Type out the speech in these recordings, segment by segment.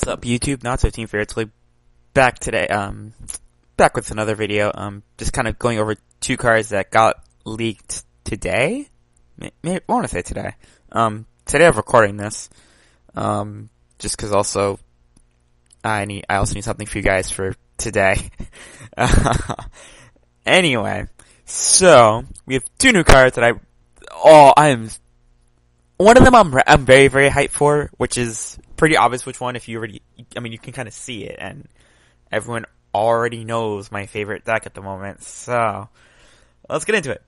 What's up, YouTube? Not so Team Fearlessly back today. Back with another video. Just kind of going over two cards that got leaked today. I want to say today. Today I'm recording this. Just because also I also need something for you guys for today. Anyway, so we have two new cards that one of them I'm very, very hyped for, which is pretty obvious which one if you can kind of see it, and everyone already knows my favorite deck at the moment, so let's get into it.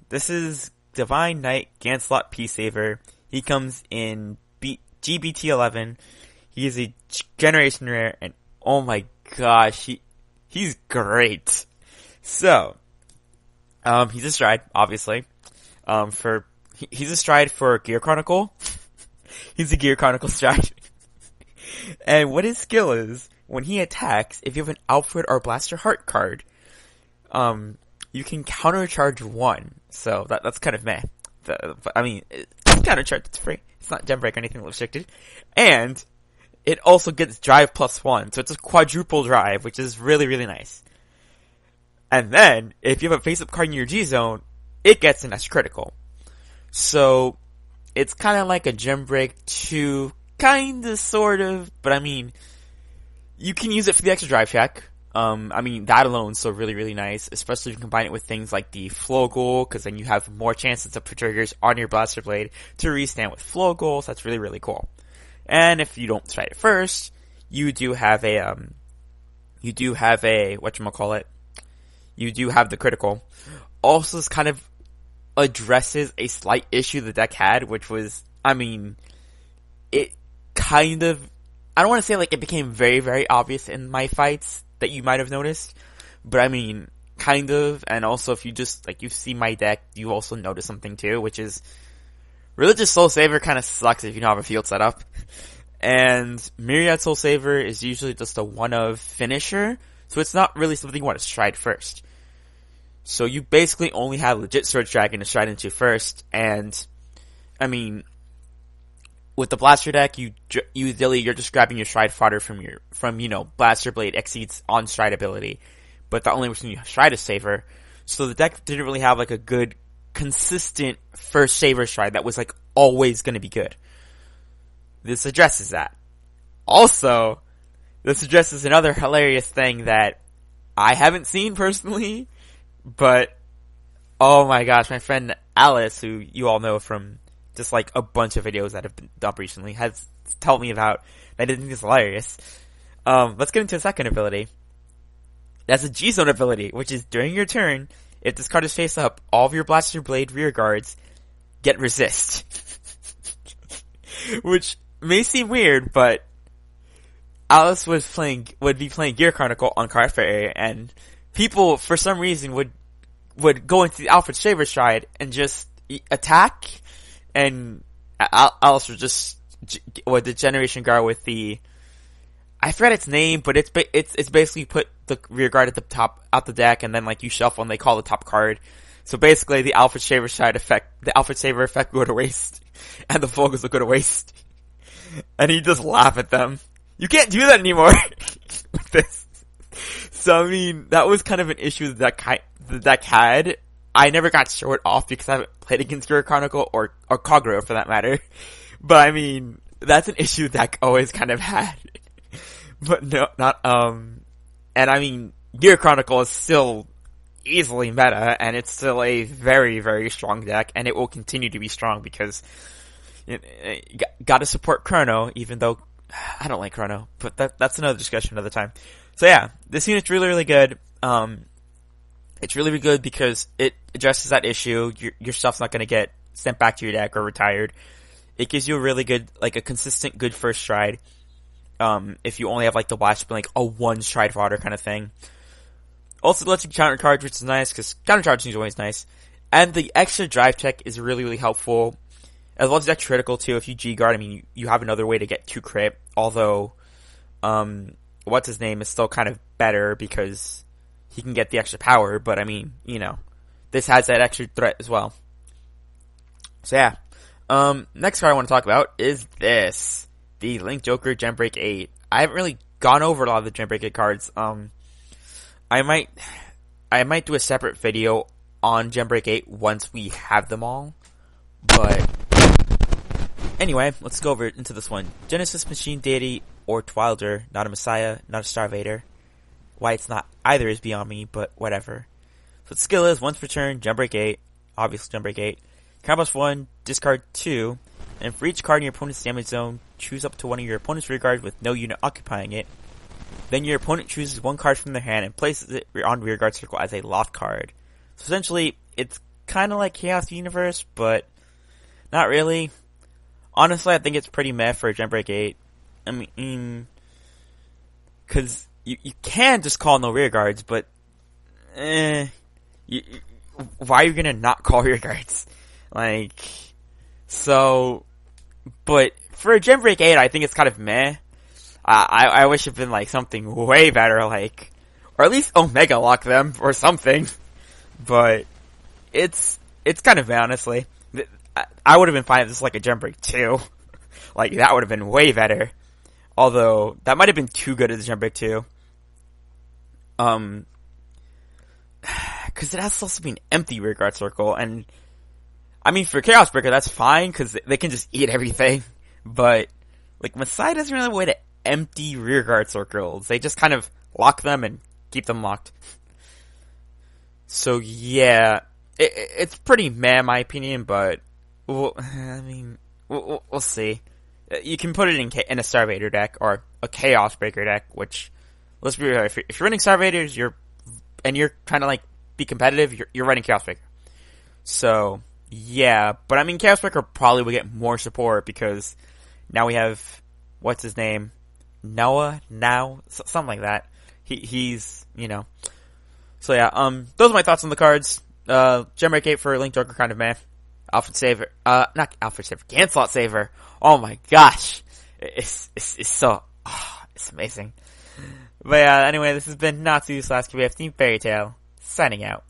This is Divine Knight Gancelot Peacesaver. He comes in GBT 11. He is a generation rare, and oh my gosh, he's great. So, he's a stride, obviously. He's a stride for Gear Chronicle. He's a Gear Chronicle stride. And what his skill is, when he attacks, if you have an Alfred or Blaster Heart card, you can countercharge one. So that's kind of meh. It's countercharge, it's free. It's not gem break or anything restricted. And it also gets drive +1. So it's a quadruple drive, which is really, really nice. And then, if you have a face-up card in your G-Zone, it gets an S critical. So, it's kind of like a gem break too, kinda, sort of, but you can use it for the extra drive check. That alone is so really, really nice, especially if you combine it with things like the Flow Goal, because then you have more chances to put triggers on your Blaster Blade to restand with Flow Goal, so that's really, really cool. And if you don't try it first, you do have the critical. Also, this kind of addresses a slight issue the deck had, which was, it kind of, I don't want to say like it became very, very obvious in my fights that you might have noticed, but kind of, and also if you just, you see my deck, you also notice something too, which is, Religious Soul Saver kind of sucks if you don't have a field set up, and Myriad Soul Saver is usually just a one-of finisher, so it's not really something you want to stride first. So you basically only have legit Surge Dragon to stride into first, and, with the Blaster deck, you're just grabbing your stride fodder from Blaster Blade exceeds on stride ability, but the only reason you stride is Saver, so the deck didn't really have, a good, consistent first Saver stride that was, always gonna be good. This addresses that. Also, this addresses another hilarious thing that I haven't seen personally, but, oh my gosh, my friend Alice, who you all know from just a bunch of videos that have been done recently, has told me about, that I think is hilarious. Let's get into the second ability. That's a G-Zone ability, which is during your turn, if this card is face up, all of your Blaster Blade rear guards get resist. Which may seem weird, but Alice would be playing Gear Chronicle on Card Fairy, and people, for some reason, would go into the Alfred Saver stride and just attack, and Alice would just, with the Generation Guard with the, I forget its name, but it's basically put the rear guard at the top, out the deck, and then you shuffle and they call the top card. So basically the Alfred Saver stride effect, the Alfred Saver effect will go to waste, and the Focus will go to waste. And he just laugh at them. You can't do that anymore with this. So that was kind of an issue the deck had. I never got short off because I haven't played against Gear Chronicle or Kagura for that matter. But that's an issue the deck always kind of had. But no, not, and Gear Chronicle is still easily meta, and it's still a very, very strong deck, and it will continue to be strong because gotta support Chrono, even though I don't like Chrono, but that's another discussion another time. So yeah, this unit's really, really good. It's really, really good because it addresses that issue. Your stuff's not gonna get sent back to your deck or retired. It gives you a really good, a consistent good first stride. If you only have the Blast, a one stride fodder kind of thing. Also lets you countercharge, which is nice, because countercharging is always nice. And the extra drive check is really, really helpful. As well as extra critical too, if you G-Guard, you have another way to get 2 crit, although, what's his name is still kind of better because he can get the extra power, but this has that extra threat as well. So yeah. Next card I want to talk about is this. the Link Joker Genbreak 8. I haven't really gone over a lot of the Genbreak 8 cards. I might do a separate video on Genbreak 8 once we have them all. But anyway, let's go over into this one. Genesis Machine Deity or Twilder, not a Messiah, not a Starvader. Why it's not either is beyond me, but whatever. So its skill is, once per turn, Genbreak 8, obviously Genbreak 8. Combos 1, discard 2, and for each card in your opponent's damage zone, choose up to one of your opponent's rear guards with no unit occupying it. Then your opponent chooses one card from their hand and places it on rear guard circle as a lock card. So essentially, it's kind of like Chaos Universe, but not really. Honestly, I think it's pretty meh for Genbreak 8. I mean, because you can just call no rear guards, but why are you gonna not call rear guards? Like, so, but for a Genbreak 8, I think it's kind of meh. I wish it'd been like something way better, like, or at least Omega lock them or something. But it's kind of meh, honestly. I would have been fine if this was like a Genbreak 2. Like, that would have been way better. Although, that might have been too good as a Genbreak 2. Cause it has supposed to be an empty rear guard circle, and I mean, for Chaos Breaker, that's fine, cause they can just eat everything. But, like, Messiah doesn't really have a way to empty rear guard circles. They just kind of lock them and keep them locked. So, yeah. It's pretty meh, in my opinion, but, well, I mean, we'll see. You can put it in a Starvader deck, or a Chaos Breaker deck, which, let's be real, if you're running Starvaders, you're trying to, like, be competitive, you're running Chaos Breaker. So, yeah, but I mean, Chaos Breaker probably would get more support because now we have, what's his name? Noah? Now? Something like that. He's, you know. So yeah, those are my thoughts on the cards. Genbreak 8 for Link Joker, kind of meh. Alfred Saver, not Alfred Saver, Gancelot Saver. Oh my gosh. It's so, it's amazing. But yeah, anyway, this has been Natsu/KBF Team Fairy Tail, signing out.